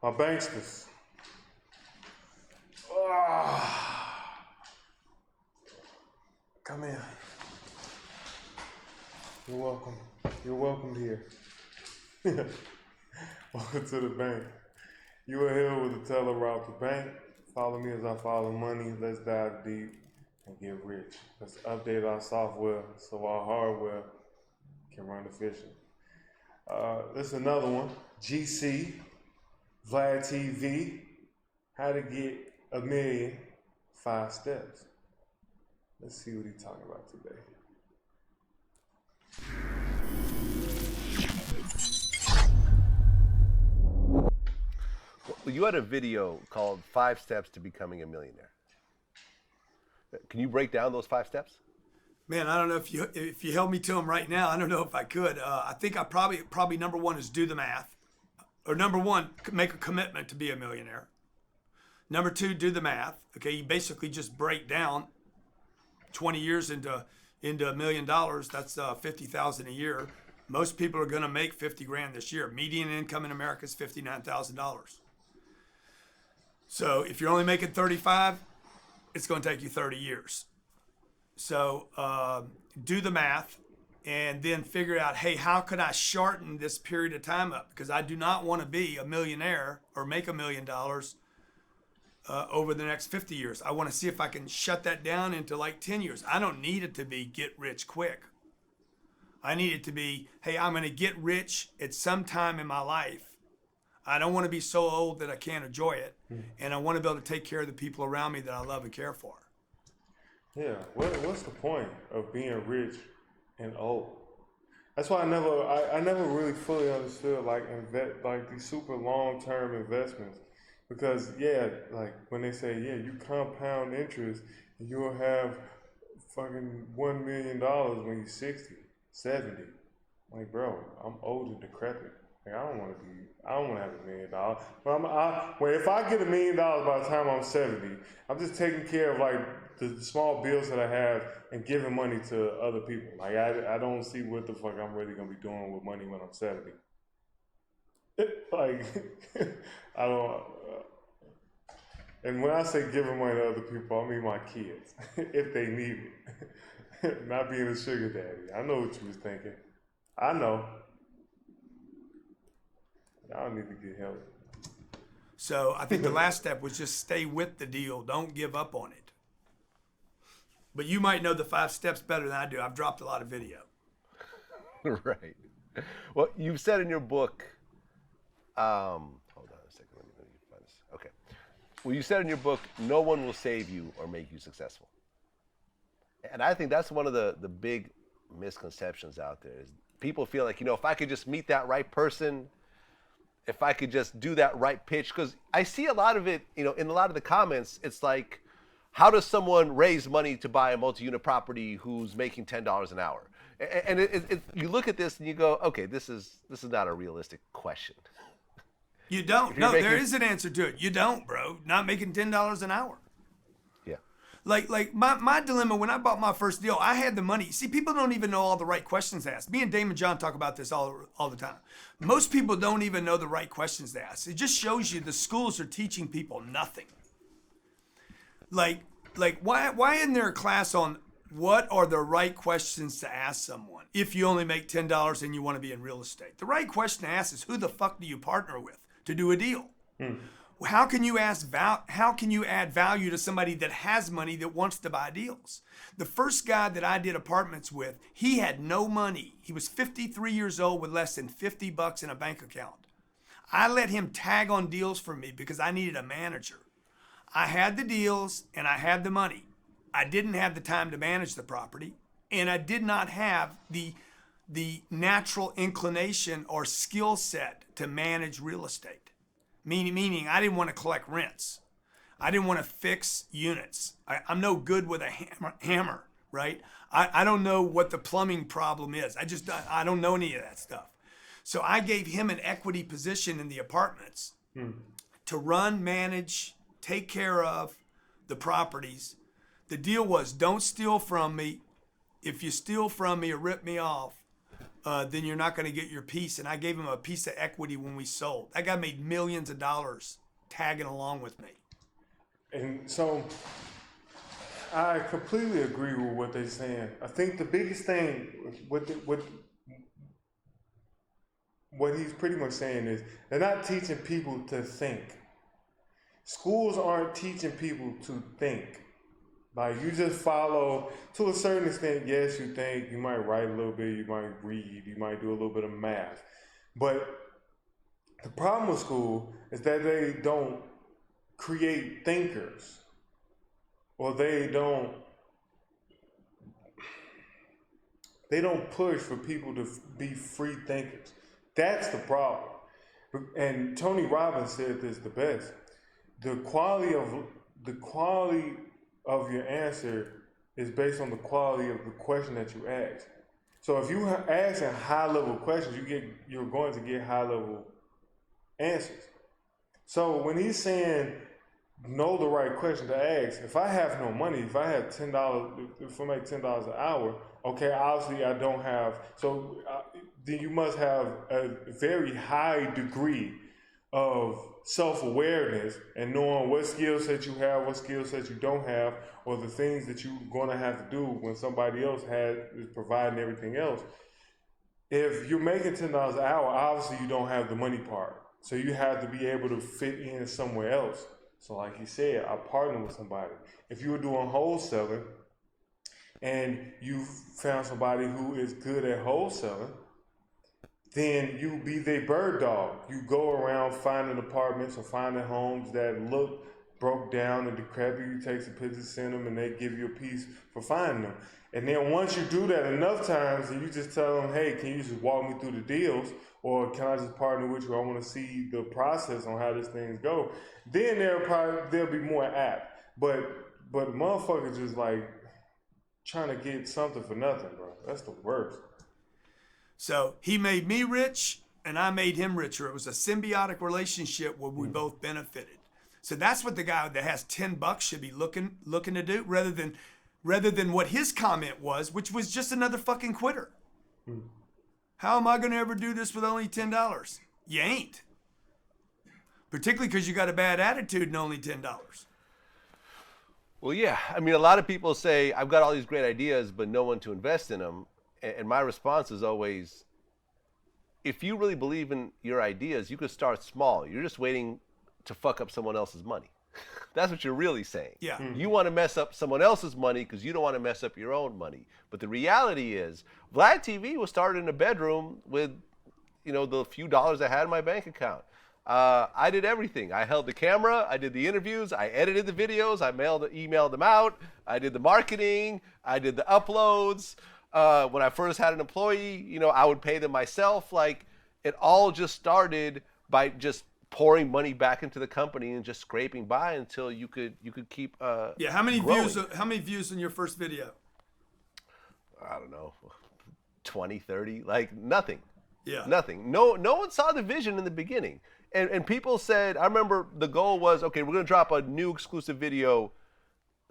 My banksters. Ah, come in. You're welcome. You're welcome here. Welcome to the bank. You are here with the teller route the bank. Follow me as I follow money. Let's dive deep and get rich. Let's update our software so our hardware can run efficient. This is another one. GC, Vlad TV, how to get a million, 5 steps. Let's see what he's talking about today. Well, you had a video called 5 Steps to Becoming a Millionaire. Can you break down those 5 steps? Man, I don't know if you held me to them right now. I don't know if I could. I think I probably number one is do the math, or number one, make a commitment to be a millionaire. Number two, do the math. Okay, you basically just break down 20 years into $1 million. That's $50,000 a year. Most people are going to make 50 grand this year. Median income in America is $59,000. So if you're only making 35, it's going to take you 30 years. So do the math and then figure out, hey, how could I shorten this period of time up? Because I do not want to be a millionaire or make $1 million over the next 50 years. I want to see if I can shut that down into like 10 years. I don't need it to be get rich quick. I need it to be, hey, I'm going to get rich at some time in my life. I don't want to be so old that I can't enjoy it. And I want to be able to take care of the people around me that I love and care for. Yeah, what's the point of being rich and old? That's why I never really fully understood like these super long-term investments, because like when they say you compound interest and you'll have fucking $1 million when you're 60, 70. Like, bro, I'm old and decrepit. Like, I don't want to have $1 million. But if I get $1 million by the time I'm 70, I'm just taking care of like the small bills that I have and giving money to other people. Like, I don't see what the fuck I'm really gonna be doing with money when I'm 70. Like, I don't. And when I say giving money to other people, I mean my kids, if they need it. Not being a sugar daddy. I know what you was thinking. I know. I don't need to get help. So I think the last step was just stay with the deal. Don't give up on it. But you might know the 5 steps better than I do. I've dropped a lot of video. Right. Well, you've said in your book, hold on a second, let me find this. Okay. Well, you said in your book, no one will save you or make you successful. And I think that's one of the big misconceptions out there is people feel like, if I could just meet that right person, if I could just do that right pitch, because I see a lot of it, in a lot of the comments, it's like, how does someone raise money to buy a multi-unit property who's making $10 an hour? And you look at this and you go, okay, this is not a realistic question. You don't. No, there is an answer to it. You don't, bro. Not making $10 an hour. Yeah. Like my dilemma when I bought my first deal, I had the money. See, people don't even know all the right questions to ask. Me and Damon John talk about this all the time. Most people don't even know the right questions to ask. It just shows you the schools are teaching people nothing. Like why isn't there a class on what are the right questions to ask someone if you only make $10 and you want to be in real estate? The right question to ask is, who the fuck do you partner with to do a deal? How can you add value to somebody that has money that wants to buy deals? The first guy that I did apartments with, he had no money. He was 53 years old with less than $50 in a bank account. I let him tag on deals for me because I needed a manager. I had the deals and I had the money. I didn't have the time to manage the property, and I did not have the natural inclination or skill set to manage real estate. Meaning I didn't want to collect rents. I didn't want to fix units. I'm no good with a hammer, right? I don't know what the plumbing problem is. I don't know any of that stuff. So I gave him an equity position in the apartments to run, manage, take care of the properties. The deal was, don't steal from me. If you steal from me or rip me off, then you're not going to get your piece. And I gave him a piece of equity when we sold. That guy made millions of dollars tagging along with me. And so I completely agree with what they're saying. I think the biggest thing what he's pretty much saying is they're not teaching people to think. Schools aren't teaching people to think. Like, you just follow, to a certain extent, yes, you think, you might write a little bit, you might read, you might do a little bit of math. But the problem with school is that they don't create thinkers, or they don't push for people to be free thinkers. That's the problem. And Tony Robbins said this the best. The quality of your answer is based on the quality of the question that you ask. So if you ask high level questions, you're going to get high level answers. So when he's saying know the right question to ask, if I have no money, if I have $10, if I make $10 an hour, okay, obviously I don't have. So then you must have a very high degree of self-awareness and knowing what skill set you have, what skill set you don't have, or the things that you're going to have to do when somebody else is providing everything else. If you're making $10 an hour, obviously you don't have the money part. So you have to be able to fit in somewhere else. So like he said, I partner with somebody. If you were doing wholesaling and you found somebody who is good at wholesaling, then you be their bird dog. You go around finding apartments or finding homes that look broke down and decrepit. You take some pictures, send them, and they give you a piece for finding them. And then once you do that enough times, and you just tell them, hey, can you just walk me through the deals? Or can I just partner with you? I want to see the process on how these things go. Then they'll be more apt. But motherfuckers just like trying to get something for nothing, bro. That's the worst. So he made me rich and I made him richer. It was a symbiotic relationship where we both benefited. So that's what the guy that has $10 should be looking to do, rather than what his comment was, which was just another fucking quitter. How am I going to ever do this with only $10? You ain't. Particularly because you got a bad attitude and only $10. Well, yeah. I mean, a lot of people say, I've got all these great ideas, but no one to invest in them. And my response is always, if you really believe in your ideas, you could start small. You're just waiting to fuck up someone else's money. That's what you're really saying. Yeah. You want to mess up someone else's money because you don't want to mess up your own money. But the reality is, Vlad TV was started in a bedroom with, the few dollars I had in my bank account. I did everything. I held the camera. I did the interviews. I edited the videos. I emailed them out. I did the marketing. I did the uploads. When I first had an employee, I would pay them myself. Like, it all just started by just pouring money back into the company and just scraping by until you could keep how many growing. How many views in your first video? I don't know, 20, 30, like nothing. Yeah. Nothing. No one saw the vision in the beginning. And people said, I remember the goal was, okay, we're going to drop a new exclusive video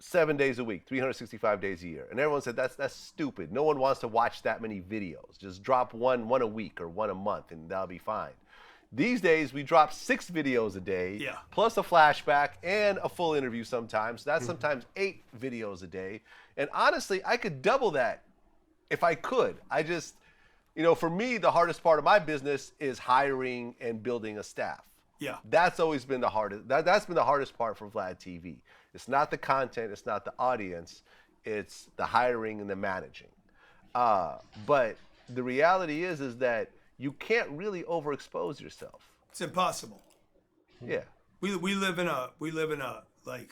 7 days a week, 365 days a year. And everyone said, that's stupid. No one wants to watch that many videos. Just drop one a week or one a month and that'll be fine. These days, we drop 6 videos a day, plus a flashback and a full interview sometimes. That's sometimes 8 videos a day. And honestly, I could double that if I could. I just, for me, the hardest part of my business is hiring and building a staff. Yeah. That's always been the hardest. That's been the hardest part for Vlad TV. It's not the content. It's not the audience. It's the hiring and the managing. But the reality is that you can't really overexpose yourself. It's impossible. Yeah. We live in a like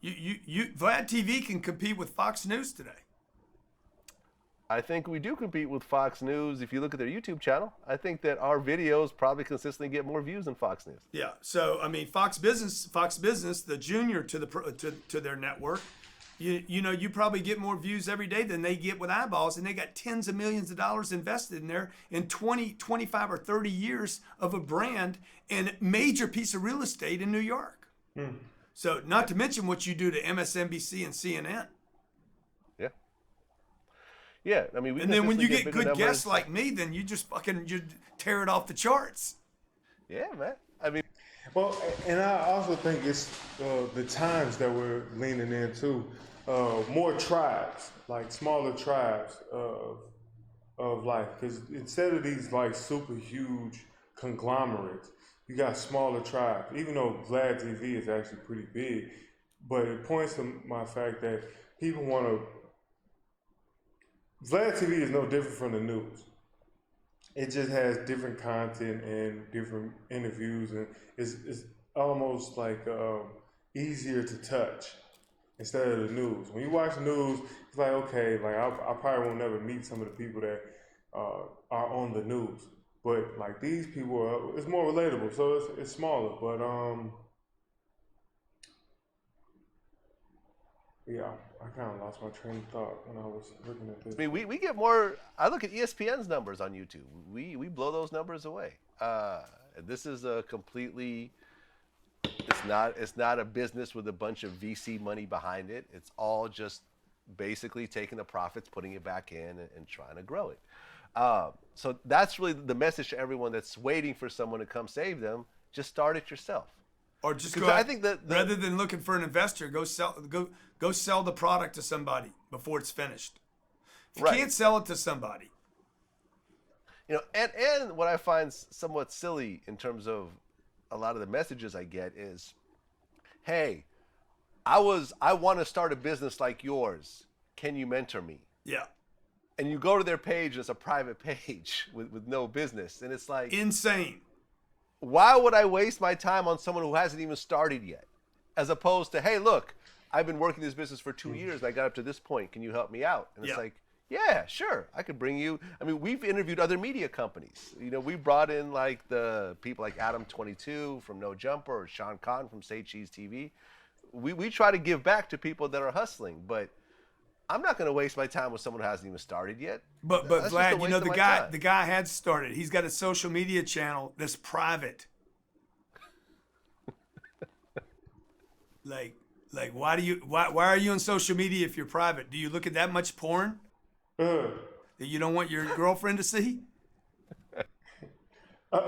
you Vlad TV can compete with Fox News today. I think we do compete with Fox News. If you look at their YouTube channel, I think that our videos probably consistently get more views than Fox News. Yeah. So I mean, Fox Business, the junior to their network, you probably get more views every day than they get with eyeballs, and they got tens of millions of dollars invested in there in 20, 25, or 30 years of a brand and major piece of real estate in New York. So not to mention what you do to MSNBC and CNN. Yeah. Yeah, I mean, we And then when consistently you get get bigger good numbers. guests like me, then you just fucking you tear it off the charts. Yeah, man. I mean, Well, and I also think it's the times that we're leaning into. More tribes, like smaller tribes of life. Because instead of these like super huge conglomerates, you got smaller tribes. Even though Vlad TV is actually pretty big, but it points to my fact that people want to. Vlad TV is no different from the news. It just has different content and different interviews, and it's almost like easier to touch instead of the news. When you watch the news, it's like, okay, like I probably won't never meet some of the people that are on the news, but like these people are, it's more relatable, so it's smaller. But yeah, I kind of lost my train of thought when I was looking at this. I mean, we get more. I look at ESPN's numbers on YouTube. We blow those numbers away. This is a completely. It's not a business with a bunch of VC money behind it. It's all just basically taking the profits, putting it back in, and trying to grow it. So that's really the message to everyone that's waiting for someone to come save them. Just start it yourself. Or just 'Cause go. I think that rather than looking for an investor, go sell the product to somebody before it's finished. If you Right. can't sell it to somebody, and what I find somewhat silly in terms of a lot of the messages I get is, hey, I want to start a business like yours. Can you mentor me? yeah, And you go to their page, and it's a private page with no business. And it's like, insane. why would I waste my time on someone who hasn't even started yet? As opposed to, hey, look, I've been working this business for 2 years. I got up to this point. Can you help me out? And it's Yeah. like, yeah, sure. I could bring you. I mean, we've interviewed other media companies. We brought in like the people like Adam22 from No Jumper or Sean Conn from Say Cheese TV. We try to give back to people that are hustling, but I'm not going to waste my time with someone who hasn't even started yet. But That's just a Vlad, you waste know of my the time. guy had started. He's got a social media channel that's private. like why are you on social media if you're private? Do you look at that much porn Uh, that you don't want your girlfriend to see? I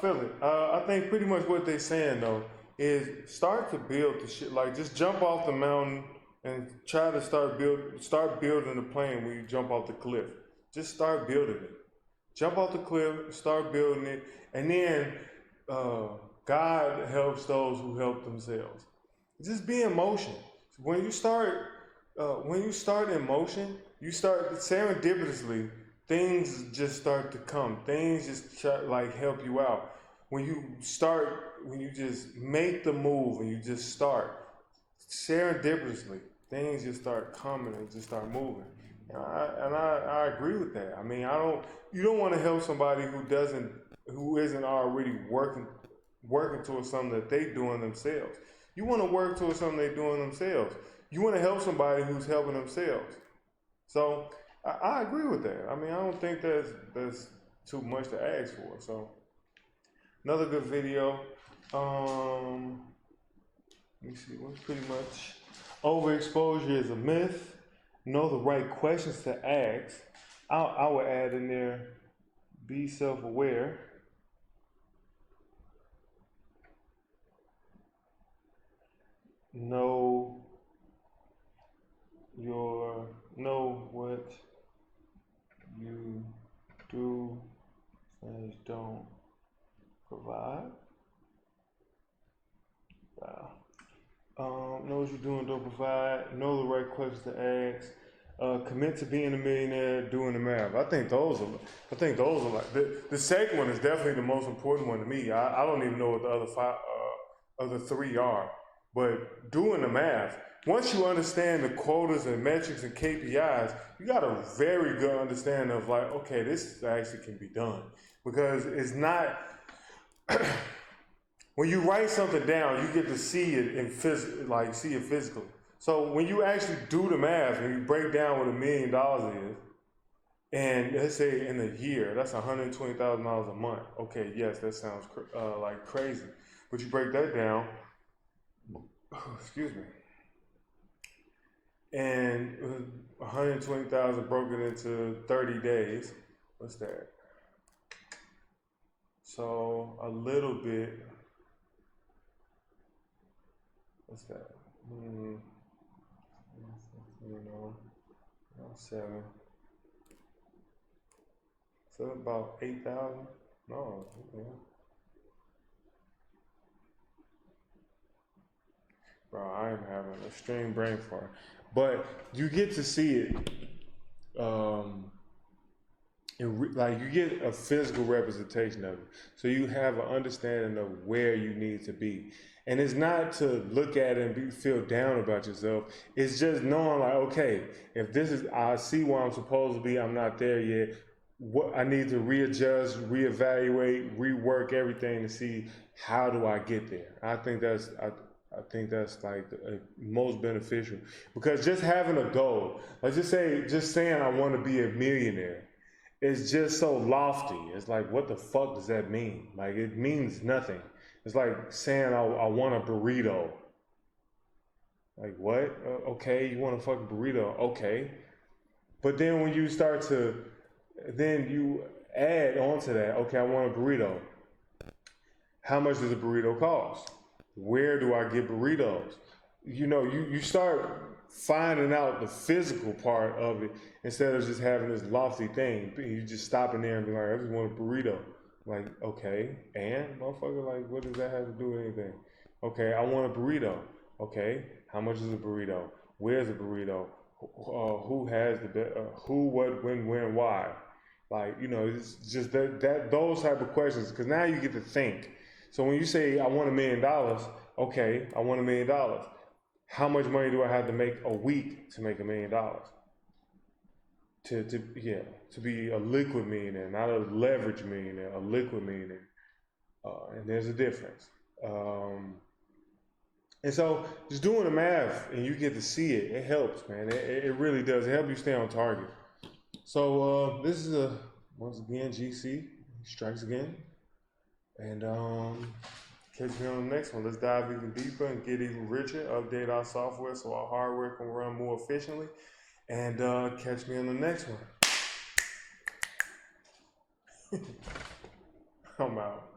feel it. I think pretty much what they're saying though is start to build the shit. Like just jump off the mountain and try to start building the plane when you jump off the cliff. Just start building it. Jump off the cliff, start building it, and then God helps those who help themselves. Just be in motion. When you start in motion, you start serendipitously. Things just start to come. Things just like help you out. When you just make the move and you just start serendipitously, things just start coming and just start moving. And I agree with that. I mean, you don't want to help somebody who isn't already working towards something that they're doing themselves. You want to work towards something they're doing themselves. You want to help somebody who's helping themselves. So I agree with that. I mean, I don't think that's too much to ask for. So another good video. Let me see. What's pretty much overexposure is a myth. Know the right questions to ask. I would add in there, be self-aware. Know what you do and don't provide. Wow. Know what you're doing, don't provide. Know the right questions to ask. Commit to being a millionaire, doing the math. I think those are like the second one is definitely the most important one to me. I don't even know what the other three are, but doing the math. Once you understand the quotas and metrics and KPIs, you got a very good understanding of like, okay, this actually can be done because it's not. When you write something down, you get to see it see it physically. So when you actually do the math and you break down what $1 million is, and let's say in a year, that's $120,000 a month. Okay, yes, that sounds like crazy, but you break that down. Excuse me. and 120,000 broken into 30 days. What's that? So a little bit. What's that? You know, 7. So about 8,000. No. Okay. Bro, I am having a extreme brain fart. But you get to see it. Like you get a physical representation of it, so you have an understanding of where you need to be, and it's not to look at it and feel down about yourself. It's just knowing like, okay, if this is, I see where I'm supposed to be, I'm not there yet. What I need to readjust, reevaluate, rework everything to see how do I get there. I think that's like the most beneficial, because just having a goal, like just saying I want to be a millionaire. It's just so lofty. It's like, what the fuck does that mean? Like, it means nothing. It's like saying I want a burrito. Like, what? Okay, you want a fucking burrito. Okay. But then when you start to, then you add on to that, okay, I want a burrito. How much does a burrito cost? Where do I get burritos? You know, you start finding out the physical part of it instead of just having this lofty thing. You just stopping there and be like, I just want a burrito. Like, okay, and motherfucker, like, what does that have to do with anything? Okay, I want a burrito. Okay, how much is a burrito? Where's a burrito? Who has the who, what, when, why? Like, you know, it's just that those type of questions, because now you get to think. So when you say I want $1 million, okay, I want $1 million. How much money do I have to make a week to make $1 million? To be a liquid millionaire, not a leverage millionaire, a liquid millionaire. And there's a difference. And so just doing the math and you get to see it, it helps, man. It really does. It helps you stay on target. So this is once again, GC strikes again. And catch me on the next one. Let's dive even deeper and get even richer, update our software so our hardware can run more efficiently. And catch me on the next one. I'm out.